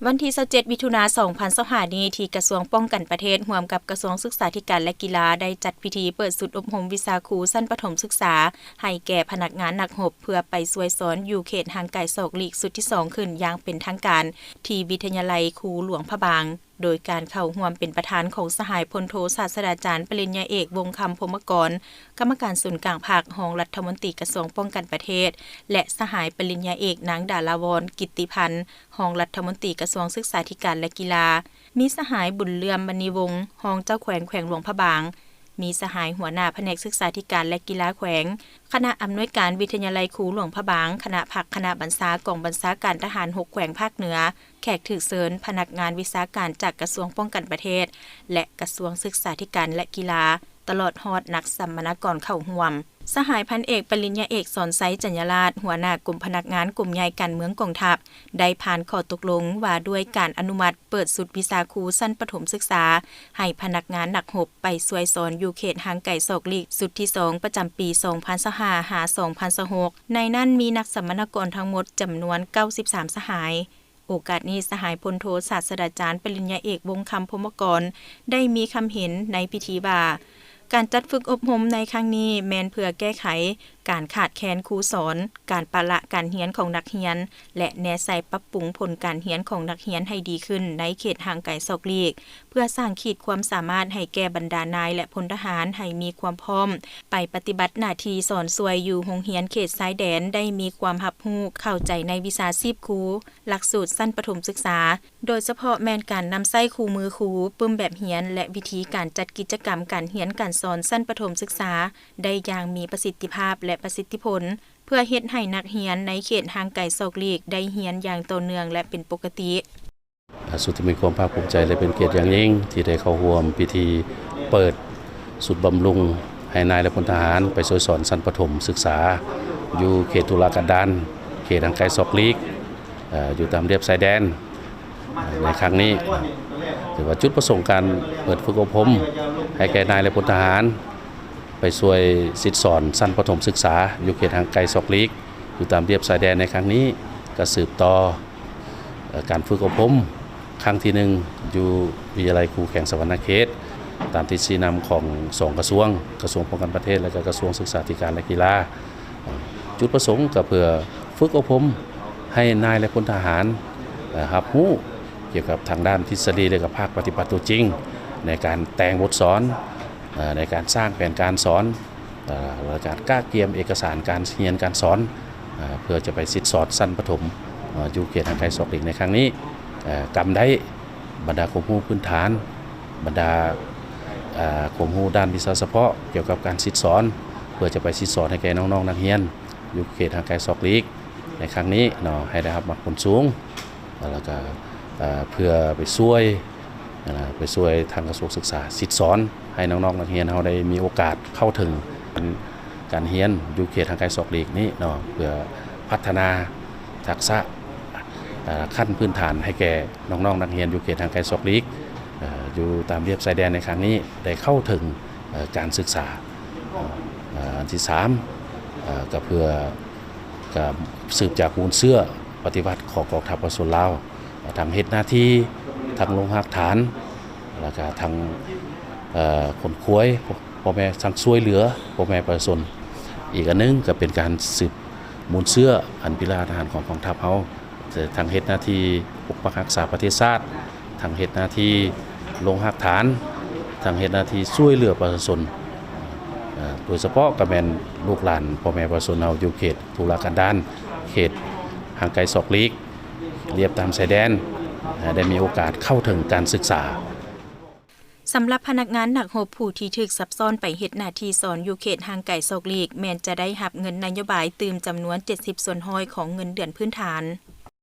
วันที่27มิถุนายน2025นี้ที่กระทรวงป้องกันประเทศร่วมกับกระทรวงศึกษาธิการและกีฬาได้จัดพิธีเปิดศูนย์อบรมวิชาครูชั้นประถมศึกษาให้แก่พนักงานนักรบเพื่อไปช่วยสอนอยู่เขตห่างไกลศอกลีกสุดที่2ขึ้นอย่างเป็นทางการที่วิทยาลัยครูหลวงพระบางโดยการเข้าร่วมเป็นประธานของสหายพลโทศาสตราจารย์ปริญญาเอกวงศ์คำพรหมกรกรรมการศูนย์กลางภาครองรัฐมนตรีกระทรวงป้องกันประเทศและสหายปริญญาเอกนางดาราวรกิตติพันธ์รองรัฐมนตรีกระทรวงศึกษาธิการและกีฬามีสหายบุญเลื่อมมณีวงศ์รองเจ้าแขวงหลวงพระบางมีสหายหัวหน้าแผนกศึกษาธิการและกีฬาแขวงคณะอำนวยการวิทยาลัยครูหลวงพระบางคณะผักคณะบรรษากองบรรษาการทหาร6แขวงภาคเหนือแขกถือเชิญพนักงานวิชาการจากกระทรวงป้องกันประเทศและกระทรวงศึกษาธิการและกีฬาตลอดฮอดนักสัมมนากรเข้าร่วมสหายพันเอกปริญญาเอกสอนไซจัญญราชหัวหน้ากลุ่มพนักงานกลุ่มใหญ่การเมืองกองทัพได้ผ่านข้อตกลงว่าด้วยการอนุมัติเปิดศูนย์วิชาครูชั้นประถมศึกษาให้พนักงานนักรบไปช่วยสอนอยู่เขตห่างไกลศอกลีกสุดที่2ประจำปี2025หา2026ในนั้นมีนักสัมมนากรทั้งหมดจำนวน93สหายโอกาสนี้สหายพลโทศาสตราจารย์ปริญญาเอกวงศ์คำพรหมกรได้มีคำเห็นในพิธีว่าการจัดฝึกอบรมในครั้งนี้แม้นเพื่อแก้ไขการขาดแคลนครูสอนการปะละการเรียนของนักเรียนและแนใส่ปรับปรุงผลการเรียนของนักเรียนให้ดีขึ้นในเขตห่างไกลศอกลีกเพื่อสร้างขีดความสามารถให้แก่บรรดานายและพลทหารให้มีความพร้อมไปปฏิบัติหน้าที่สอนสวยอยู่โรงเรียนเขตชายแดนได้มีความรับรู้เข้าใจในวิชาชีพครูหลักสูตรชั้นประถมศึกษาโดยเฉพาะแม้นการนำใช้คู่มือครูปึ้มแบบเรียนและวิธีการจัดกิจกรรมการเรียนการสอนชั้นประถมศึกษาได้อย่างมีประสิทธิภาพและประสิทธิผลเพื่อเฮ็ดให้นักเรียนในเขตห่างไกลศอกลีกได้เรียนอย่างต่อเนื่องและเป็นปกติสุดที่มีความภาคภูมิใจและเป็นเกียรติอย่างยิ่งที่ได้เข้าร่วมพิธีเปิดศูนย์บำรุงให้นายและพลทหารไปช่วยสอนชั้นประถมศึกษาอยู่เขตตุลากันดารเขตห่างไกลศอกลีกอยู่ตามเรียบชายแดนในครั้งนี้ถือว่าจุดประสงค์การเปิดฝึกอบรมให้แก่นายและพลทหารไปช่วยศิษย์สอนชั้นประถมศึกษาอยู่เขตห่างไกลศอกลีกอยู่ตามเรียบชายแดนในครั้งนี้ก็สืบต่อการฝึกอบรมครั้งที่1อยู่วิทยาลัยครูแข่งสวรรณเขตตามที่ชี้นำของ2กระทรวงป้องกันประเทศและกระทรวงศึกษาธิการและกีฬาจุดประสงค์ก็เพื่อฝึกอบรมให้นายและพลทหารรับรู้เกี่ยวกับทางด้านทฤษฎีและกับภาคปฏิบัติตัวจริงในการแต่งบทสอนในการสร้างแผนการสอนและการก้าเกียมเอกสารการเรียนการสอนเพื่อจะไปศิษย์สอนชั้นประถมอยู่เขตห่างไกลศอกลีกในครั้งนี้กำได้บรรดาความรู้พื้นฐานบรรดาความรู้ด้านวิชาเฉพาะเกี่ยวกับการศิษย์สอนเพื่อจะไปศิษย์สอนให้แก่น้องๆนักเรียนอยู่เขตห่างไกลศอกลีกในครั้งนี้ให้ได้รับผลสูงแล้วก็เพื่อไปช่วยทางกระทรวงศึกษาศิษย์สอนให้น้องๆนักเรียนเราได้มีโอกาสเข้าถึงการเรียนอยู่เขตห่างไกลศอกลีกนี้เพื่อพัฒนาทักษะขั้นพื้นฐานให้แก่น้องๆนักเรียนอยู่เขตห่างไกลศอกลีกอยู่ตามเรียบชายแดนในครั้งนี้ได้เข้าถึงการศึกษาอันที่3ก็เพื่อสืบจากมูลเสื้อปฏิวัติของกองทัพประชาชนลาวทำเฮ็ดหน้าที่ทางโรงหักฐานแล้วก็ทางคนคุ้ยพ่อแม่ทางช่วยเหลือพ่อแม่ประชาชนอีกอันนึงก็เป็นการสืบมูลเสื้ออันพิราทหารของกองทัพเฮาทางเฮ็ดหน้าที่ปกปักรักษาประเทศชาติทางเฮ็ดหน้าที่โรงหักฐานทางเฮ็ดหน้าที่ช่วยเหลือประชาชนโดยเฉพาะก็แม่นลูกหลานพ่อแม่ประชาชนเฮาอยู่เขตตุลากันดารเขตห่างไกลศอกลีกเรียบตามชายแดนได้มีโอกาสเข้าถึงการศึกษาสำหรับพนักงานนักรบผู้ที่ถูกซับซ้อนไปเฮ็ดหน้าที่สอนอยู่เขตห่างไกลศอกลีกแม้นจะได้รับเงินนโยบายตื่มจำนวน70%ของเงินเดือนพื้นฐาน